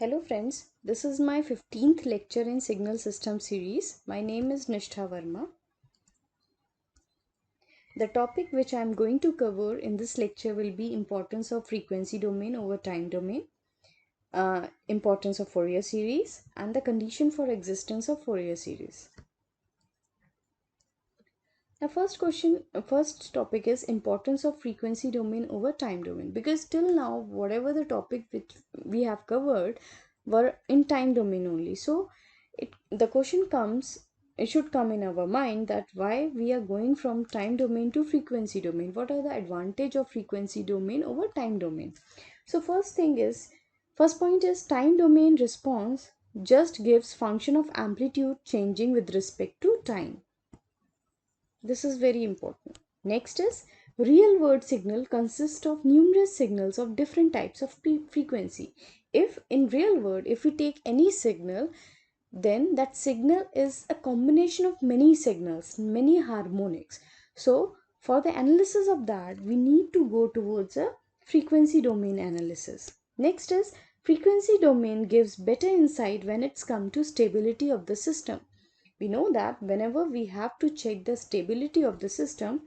Hello friends, this is my 15th lecture in Signal System series. My name is Nishtha Verma. The topic which I am going to cover in this lecture will be importance of frequency domain over time domain, importance of Fourier series, and the condition for existence of Fourier series. The first topic is importance of frequency domain over time domain, because till now whatever the topic which we have covered were in time domain only. So it should come in our mind that why we are going from time domain to frequency domain. What are the advantage of frequency domain over time domain? So first point is time domain response just gives function of amplitude changing with respect to time. This is very important. Next is real world signal consists of numerous signals of different types of frequency. If in real world, if we take any signal, then that signal is a combination of many signals, many harmonics. So for the analysis of that, we need to go towards a frequency domain analysis. Next is frequency domain gives better insight when it's come to stability of the system. We know that whenever we have to check the stability of the system,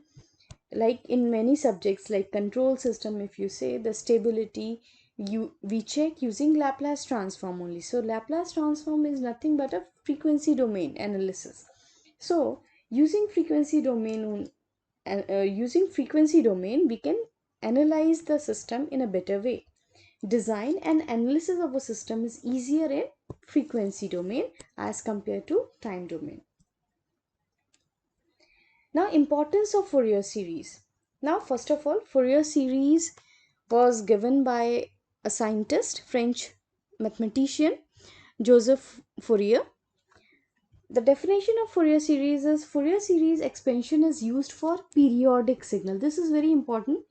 like in many subjects like control system, if you say the stability, we check using Laplace transform only. So Laplace transform is nothing but a frequency domain analysis. So using frequency domain we can analyze the system in a better way. Design and analysis of a system is easier in frequency domain as compared to time domain. Now, importance of Fourier series. Now, first of all, Fourier series was given by a scientist, French mathematician, Joseph Fourier. The definition of Fourier series is Fourier series expansion is used for periodic signal. This is very important.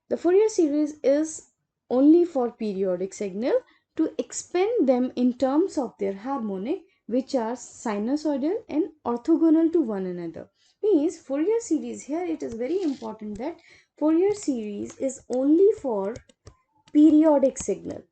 The Fourier series is only for periodic signal to expand them in terms of their harmonic, which are sinusoidal and orthogonal to one another. Means Fourier series, here it is very important that Fourier series is only for periodic signal.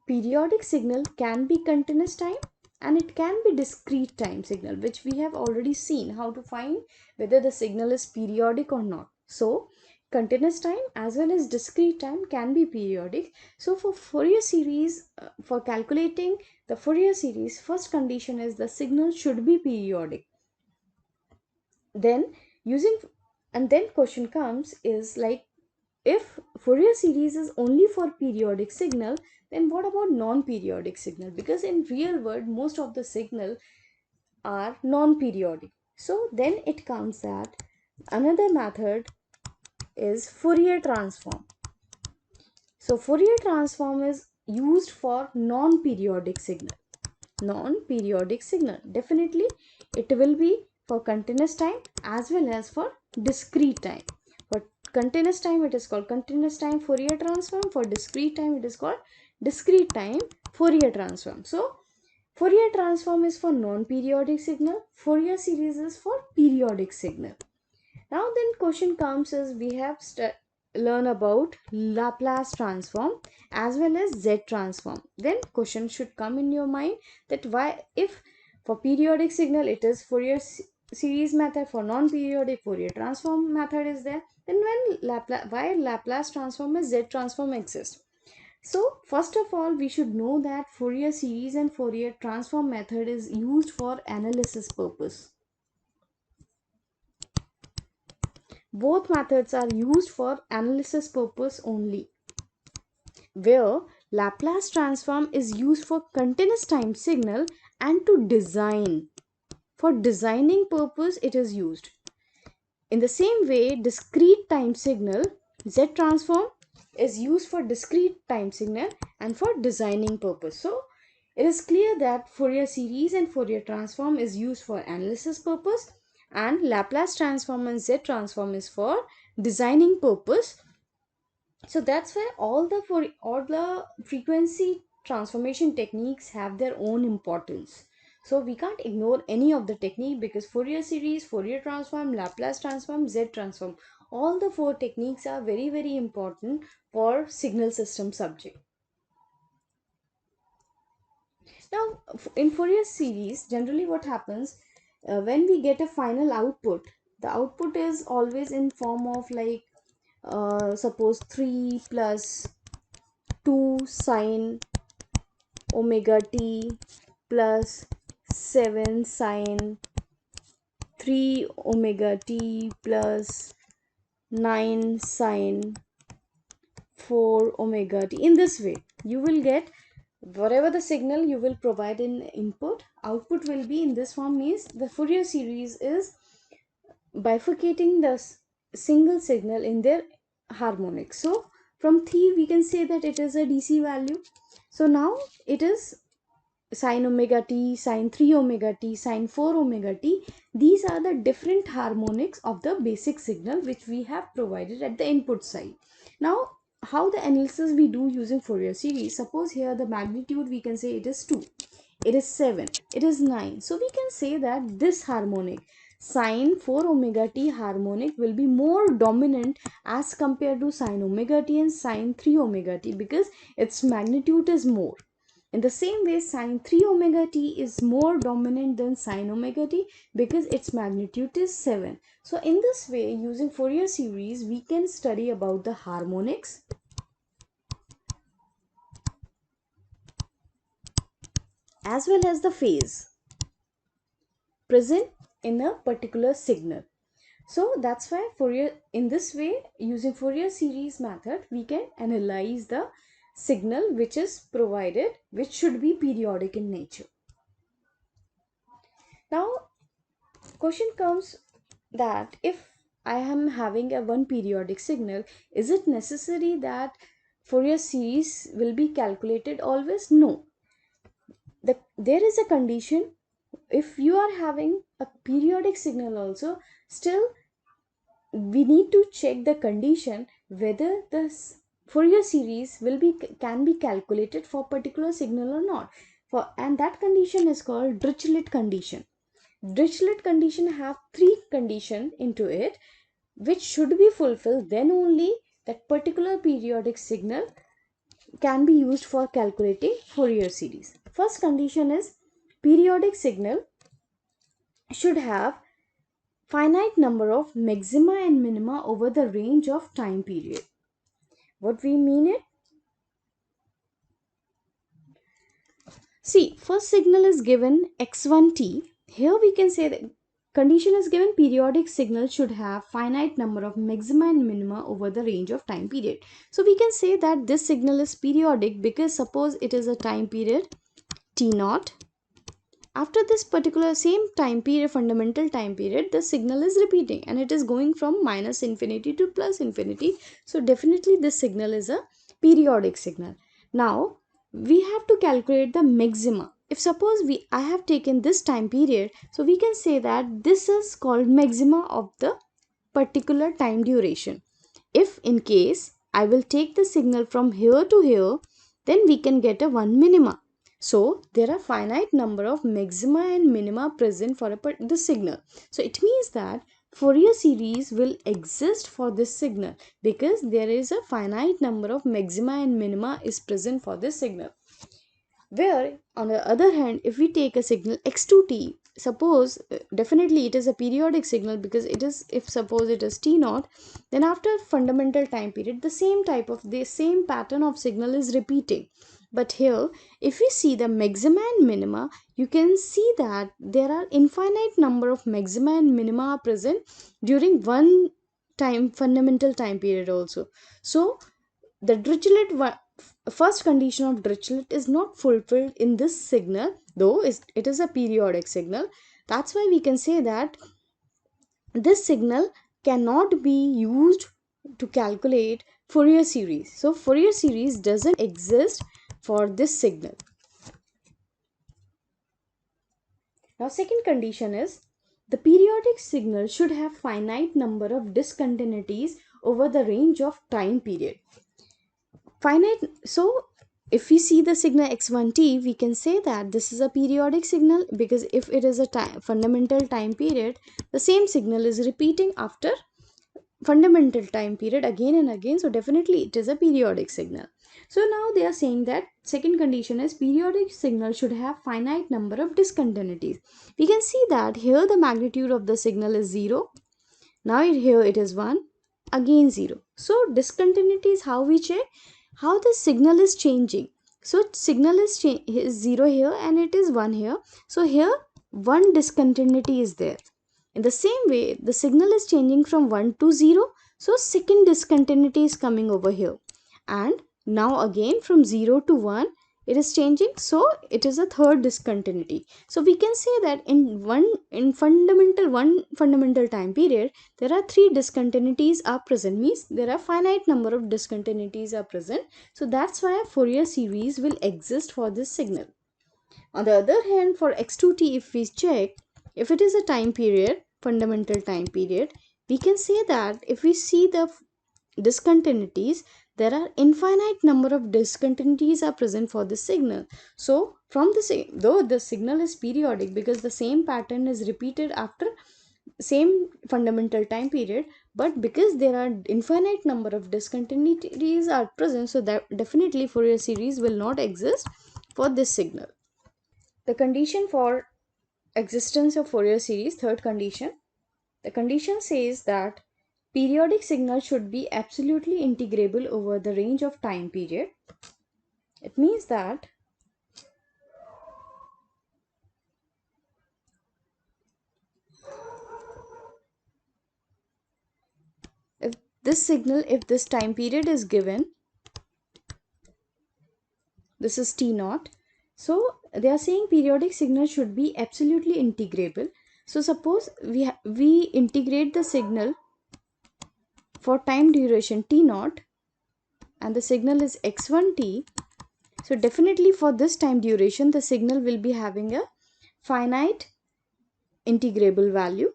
Periodic signal can be continuous time and it can be discrete time signal, which we have already seen how to find whether the signal is periodic or not. So continuous time as well as discrete time can be periodic. So for Fourier series, for calculating the Fourier series, first condition is the signal should be periodic. Then question comes is like, if Fourier series is only for periodic signal, then what about non-periodic signal? Because in real world, most of the signal are non-periodic. So then it comes that another method is Fourier transform. So Fourier transform is used for non-periodic signal. Non-periodic signal. Definitely it will be for continuous time as well as for discrete time. For continuous time it is called continuous time Fourier transform. For discrete time it is called discrete time Fourier transform. So Fourier transform is for non-periodic signal. Fourier series is for periodic signal. Now then question comes is we have learn about Laplace transform as well as Z transform. Then question should come in your mind that why, if for periodic signal it is Fourier series method, for non-periodic Fourier transform method is there, then why Laplace transform and Z transform exist. So first of all, we should know that Fourier series and Fourier transform method is used for analysis purpose. Both methods are used for analysis purpose only, where Laplace transform is used for continuous time signal and to design. For designing purpose it is used. In the same way, discrete time signal Z transform is used for discrete time signal and for designing purpose. So it is clear that Fourier series and Fourier transform is used for analysis purpose, and Laplace transform and Z transform is for designing purpose. So that's why all the frequency transformation techniques have their own importance. So we can't ignore any of the technique, because Fourier series, Fourier transform, Laplace transform, Z transform, all the four techniques are very important for signal system subject. Now, in Fourier series, generally what happens when we get a final output, the output is always in form of like suppose 3 plus 2 sine omega t plus 7 sine 3 omega t plus 9 sine 4 omega t. In this way you will get whatever the signal you will provide in input, output will be in this form. Means the Fourier series is bifurcating the single signal in their harmonics. So from 3 we can say that it is a DC value. So now it is sine omega t, sine 3 omega t, sine 4 omega t. These are the different harmonics of the basic signal which we have provided at the input side. Now, how the analysis we do using Fourier series? Suppose here the magnitude we can say it is 2, it is 7, it is 9. So we can say that this harmonic sine 4 omega t harmonic will be more dominant as compared to sine omega t and sine 3 omega t because its magnitude is more. In the same way, sine 3 omega t is more dominant than sine omega t because its magnitude is 7. So in this way, using Fourier series, we can study about the harmonics as well as the phase present in a particular signal. So that's why Fourier, in this way, using Fourier series method, we can analyze the signal which is provided, which should be periodic in nature. Now, question comes that if I am having a one periodic signal, is it necessary that Fourier series will be calculated always? No. There is a condition. If you are having a periodic signal also, still we need to check the condition whether the Fourier series will be can be calculated for particular signal or not. And that condition is called Dirichlet condition. Dirichlet condition have three condition into it which should be fulfilled, then only that particular periodic signal can be used for calculating Fourier series. First condition is periodic signal should have finite number of maxima and minima over the range of time period. What we mean it? See, first signal is given x1t. Here we can say that condition is given periodic signal should have finite number of maxima and minima over the range of time period. So we can say that this signal is periodic because suppose it is a time period t naught. After this particular same time period, fundamental time period, the signal is repeating and it is going from minus infinity to plus infinity. So definitely this signal is a periodic signal. Now we have to calculate the maxima. If suppose I have taken this time period, so we can say that this is called maxima of the particular time duration. If in case I will take the signal from here to here, then we can get a one minima. So there are finite number of maxima and minima present for the signal. So it means that Fourier series will exist for this signal because there is a finite number of maxima and minima is present for this signal. Where on the other hand, if we take a signal x2t, suppose definitely it is a periodic signal because it is, if suppose it is t naught, then after fundamental time period the same pattern of signal is repeating. But here if we see the maxima and minima, you can see that there are infinite number of maxima and minima are present during one time fundamental time period also. So the Dirichlet first condition of Dirichlet is not fulfilled in this signal, though it is a periodic signal. That's why we can say that this signal cannot be used to calculate Fourier series. So Fourier series doesn't exist for this signal. Now second condition is the periodic signal should have finite number of discontinuities over the range of time period. Finite. So if we see the signal x1t, we can say that this is a periodic signal because if it is a fundamental time period, the same signal is repeating after fundamental time period again and again, so definitely it is a periodic signal. So now they are saying that second condition is periodic signal should have finite number of discontinuities. We can see that here the magnitude of the signal is 0. Now here it is 1, again 0. So discontinuity is how we check how the signal is changing. So signal is 0 here and it is 1 here. So here one discontinuity is there. In the same way, the signal is changing from 1 to 0. So second discontinuity is coming over here. And now again from 0 to 1, it is changing. So it is a third discontinuity. So we can say that in one fundamental time period, there are three discontinuities are present, means there are finite number of discontinuities are present. So that's why a Fourier series will exist for this signal. On the other hand, for x2t, if we check, if it is a time period, fundamental time period, we can say that if we see the discontinuities, there are infinite number of discontinuities are present for this signal. So from the same, though the signal is periodic because the same pattern is repeated after same fundamental time period, but because there are infinite number of discontinuities are present, so that definitely Fourier series will not exist for this signal. The condition for existence of Fourier series, third condition, the condition says that periodic signal should be absolutely integrable over the range of time period. It means that if this signal, if this time period is given, this is t naught. So they are saying periodic signal should be absolutely integrable. So suppose we integrate the signal for time duration t naught and the signal is x1t. So definitely for this time duration, the signal will be having a finite integrable value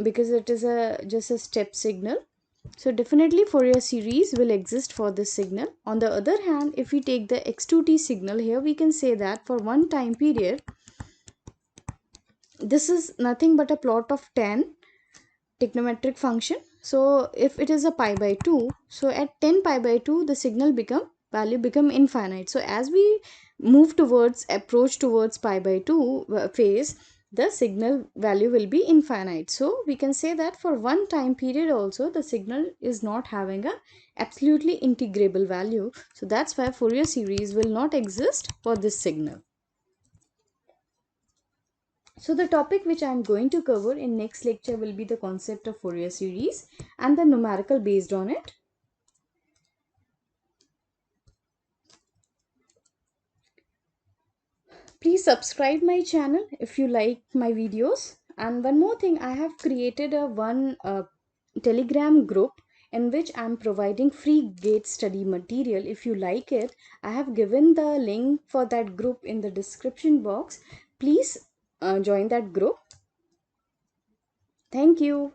because it is a just a step signal. So definitely Fourier series will exist for this signal. On the other hand, if we take the x2t signal, here we can say that for one time period, this is nothing but a plot of tan trigonometric function. So if it is a pi by 2, so at 10 pi by 2 the signal value become infinite. So as we move towards approach towards pi by 2 phase, the signal value will be infinite. So we can say that for one time period also the signal is not having a absolutely integrable value. So that's why Fourier series will not exist for this signal. So the topic which I am going to cover in next lecture will be the concept of Fourier series and the numerical based on it. Please subscribe my channel if you like my videos. And one more thing, I have created a Telegram group in which I am providing free gate study material. If you like it, I have given the link for that group in the description box. Please join that group. Thank you.